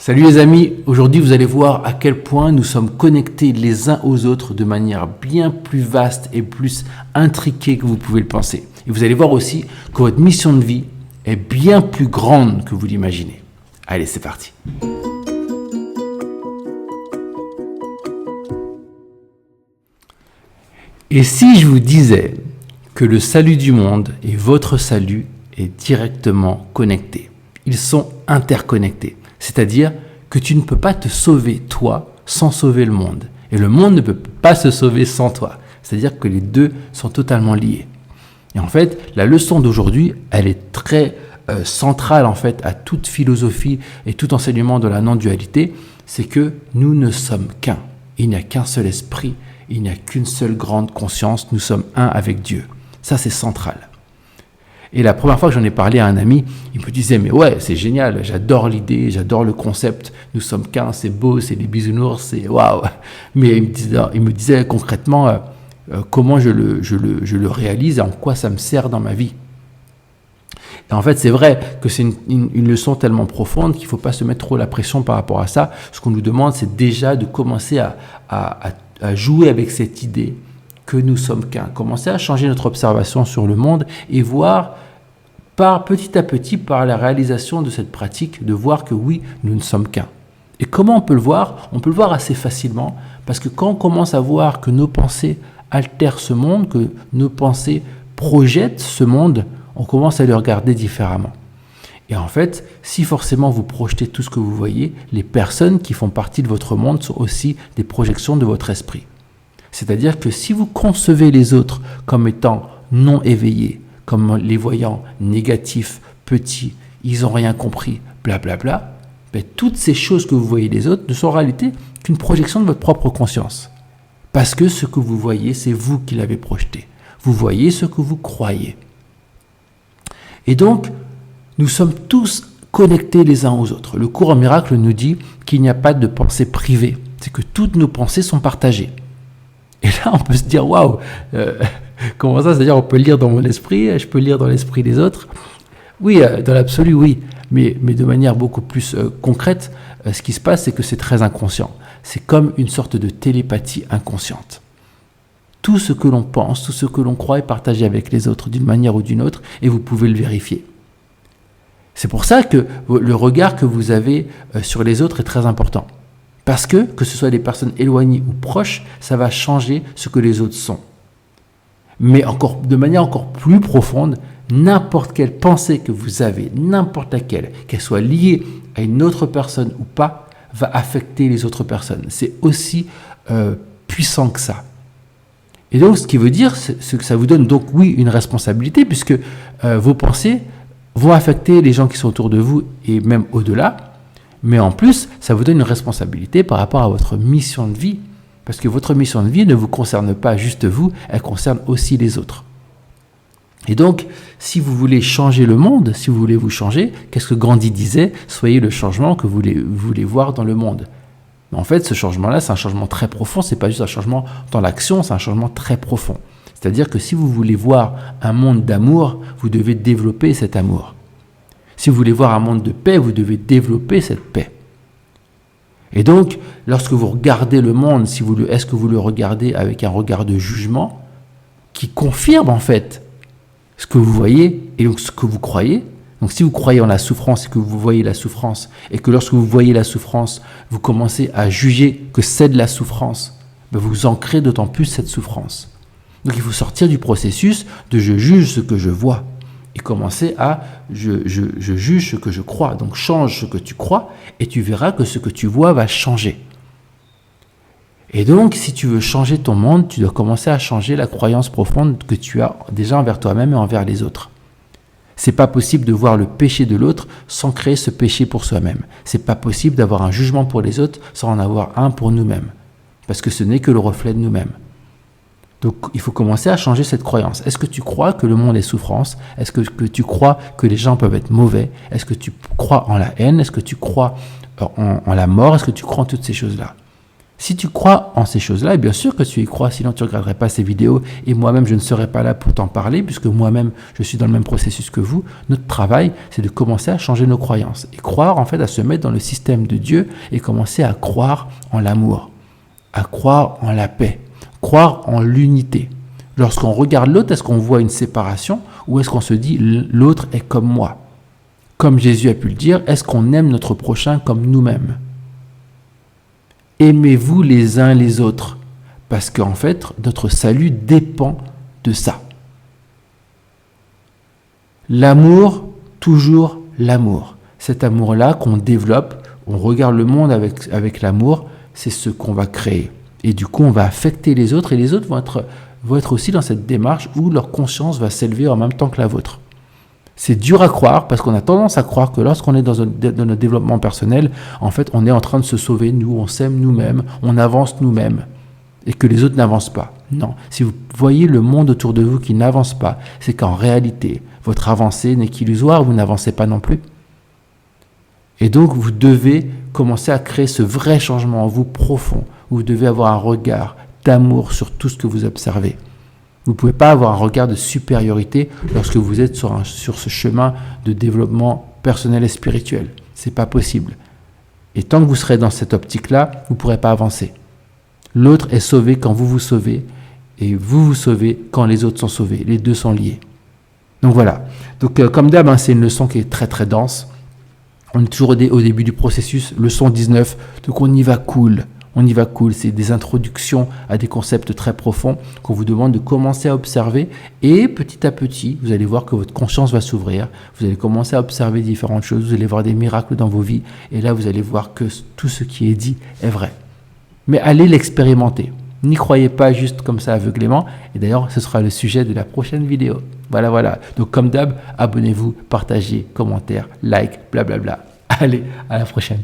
Salut les amis, aujourd'hui vous allez voir à quel point nous sommes connectés les uns aux autres de manière bien plus vaste et plus intriquée que vous pouvez le penser. Et vous allez voir aussi que votre mission de vie est bien plus grande que vous l'imaginez. Allez, c'est parti. Et si je vous disais que le salut du monde et votre salut est directement connecté, ils sont interconnectés. C'est-à-dire que tu ne peux pas te sauver toi sans sauver le monde. Et le monde ne peut pas se sauver sans toi. C'est-à-dire que les deux sont totalement liés. Et en fait, la leçon d'aujourd'hui, elle est très centrale en fait à toute philosophie et tout enseignement de la non-dualité. C'est que nous ne sommes qu'un. Il n'y a qu'un seul esprit. Il n'y a qu'une seule grande conscience. Nous sommes un avec Dieu. Ça, c'est central. Et la première fois que j'en ai parlé à un ami, il me disait « Mais ouais, c'est génial, j'adore l'idée, j'adore le concept, nous sommes qu'un, c'est beau, c'est des bisounours, c'est waouh !» Mais il me disait concrètement comment je le réalise et en quoi ça me sert dans ma vie. Et en fait, c'est vrai que c'est une leçon tellement profonde qu'il ne faut pas se mettre trop la pression par rapport à ça. Ce qu'on nous demande, c'est déjà de commencer à jouer avec cette idée que nous sommes qu'un. Commencer à changer notre observation sur le monde et voir petit à petit, par la réalisation de cette pratique, de voir que oui, nous ne sommes qu'un. Et comment on peut le voir ? On peut le voir assez facilement, parce que quand on commence à voir que nos pensées altèrent ce monde, que nos pensées projettent ce monde, on commence à le regarder différemment. Et en fait, si forcément vous projetez tout ce que vous voyez, les personnes qui font partie de votre monde sont aussi des projections de votre esprit. C'est-à-dire que si vous concevez les autres comme étant non éveillés, comme les voyant négatifs, petits, ils n'ont rien compris, blablabla, toutes ces choses que vous voyez des autres ne sont en réalité qu'une projection de votre propre conscience. Parce que ce que vous voyez, c'est vous qui l'avez projeté. Vous voyez ce que vous croyez. Et donc, nous sommes tous connectés les uns aux autres. Le cours en miracle nous dit qu'il n'y a pas de pensée privée. C'est que toutes nos pensées sont partagées. Et là, on peut se dire, waouh, comment ça ? C'est-à-dire, on peut lire dans mon esprit, je peux lire dans l'esprit des autres. Oui, dans l'absolu, oui. Mais de manière beaucoup plus concrète, ce qui se passe, c'est que c'est très inconscient. C'est comme une sorte de télépathie inconsciente. Tout ce que l'on pense, tout ce que l'on croit est partagé avec les autres d'une manière ou d'une autre, et vous pouvez le vérifier. C'est pour ça que le regard que vous avez sur les autres est très important. Parce que ce soit des personnes éloignées ou proches, ça va changer ce que les autres sont. Mais de manière encore plus profonde, n'importe quelle pensée que vous avez, n'importe laquelle, qu'elle soit liée à une autre personne ou pas, va affecter les autres personnes. C'est aussi puissant que ça. Et donc, ce qui veut dire, c'est que ça vous donne donc, oui, une responsabilité, puisque vos pensées vont affecter les gens qui sont autour de vous et même au-delà. Mais en plus, ça vous donne une responsabilité par rapport à votre mission de vie. Parce que votre mission de vie ne vous concerne pas juste vous, elle concerne aussi les autres. Et donc, si vous voulez changer le monde, si vous voulez vous changer, qu'est-ce que Gandhi disait ? Soyez le changement que vous voulez voir dans le monde. Mais en fait, ce changement-là, c'est un changement très profond. Ce n'est pas juste un changement dans l'action, c'est un changement très profond. C'est-à-dire que si vous voulez voir un monde d'amour, vous devez développer cet amour. Si vous voulez voir un monde de paix, vous devez développer cette paix. Et donc, lorsque vous regardez le monde, est-ce que vous le regardez avec un regard de jugement qui confirme en fait ce que vous voyez et donc ce que vous croyez ? Donc si vous croyez en la souffrance et que vous voyez la souffrance, et que lorsque vous voyez la souffrance, vous commencez à juger que c'est de la souffrance, vous ancrez d'autant plus cette souffrance. Donc il faut sortir du processus de « je juge ce que je vois ». Et commencer à je juge ce que je crois. Donc change ce que tu crois et tu verras que ce que tu vois va changer. Et donc, si tu veux changer ton monde, tu dois commencer à changer la croyance profonde que tu as déjà envers toi-même et envers les autres. C'est pas possible de voir le péché de l'autre sans créer ce péché pour soi-même. C'est pas possible d'avoir un jugement pour les autres sans en avoir un pour nous-mêmes. Parce que ce n'est que le reflet de nous-mêmes. Donc, il faut commencer à changer cette croyance. Est-ce que tu crois que le monde est souffrance ? Est-ce que tu crois que les gens peuvent être mauvais ? Est-ce que tu crois en la haine ? Est-ce que tu crois en la mort ? Est-ce que tu crois en toutes ces choses-là ? Si tu crois en ces choses-là, et bien sûr que tu y crois, sinon tu ne regarderais pas ces vidéos et moi-même je ne serais pas là pour t'en parler puisque moi-même je suis dans le même processus que vous. Notre travail, c'est de commencer à changer nos croyances et croire en fait à se mettre dans le système de Dieu et commencer à croire en l'amour, à croire en la paix, croire en l'unité. Lorsqu'on regarde l'autre, est-ce qu'on voit une séparation ou est-ce qu'on se dit l'autre est comme moi? Comme Jésus a pu le dire, est-ce qu'on aime notre prochain comme nous-mêmes? Aimez-vous les uns les autres, parce qu'en fait, notre salut dépend de ça. L'amour, toujours l'amour. Cet amour-là qu'on développe, on regarde le monde avec l'amour, c'est ce qu'on va créer. Et du coup, on va affecter les autres, et les autres vont être aussi dans cette démarche où leur conscience va s'élever en même temps que la vôtre. C'est dur à croire parce qu'on a tendance à croire que lorsqu'on est dans notre développement personnel, en fait, on est en train de se sauver, nous, on s'aime nous-mêmes, on avance nous-mêmes et que les autres n'avancent pas. Non, si vous voyez le monde autour de vous qui n'avance pas, c'est qu'en réalité, votre avancée n'est qu'illusoire, vous n'avancez pas non plus. Et donc, vous devez commencer à créer ce vrai changement en vous profond, où vous devez avoir un regard d'amour sur tout ce que vous observez. Vous ne pouvez pas avoir un regard de supériorité lorsque vous êtes sur ce chemin de développement personnel et spirituel. Ce n'est pas possible. Et tant que vous serez dans cette optique-là, vous ne pourrez pas avancer. L'autre est sauvé quand vous vous sauvez et vous vous sauvez quand les autres sont sauvés. Les deux sont liés. Donc voilà. Donc comme d'hab, c'est une leçon qui est très très dense. On est toujours au début du processus, leçon 19, donc on y va cool. On y va cool, c'est des introductions à des concepts très profonds qu'on vous demande de commencer à observer et petit à petit, vous allez voir que votre conscience va s'ouvrir, vous allez commencer à observer différentes choses, vous allez voir des miracles dans vos vies et là vous allez voir que tout ce qui est dit est vrai. Mais allez l'expérimenter, n'y croyez pas juste comme ça aveuglément et d'ailleurs ce sera le sujet de la prochaine vidéo. Voilà. Donc comme d'hab, abonnez-vous, partagez, commentez, like, blablabla. Allez, à la prochaine.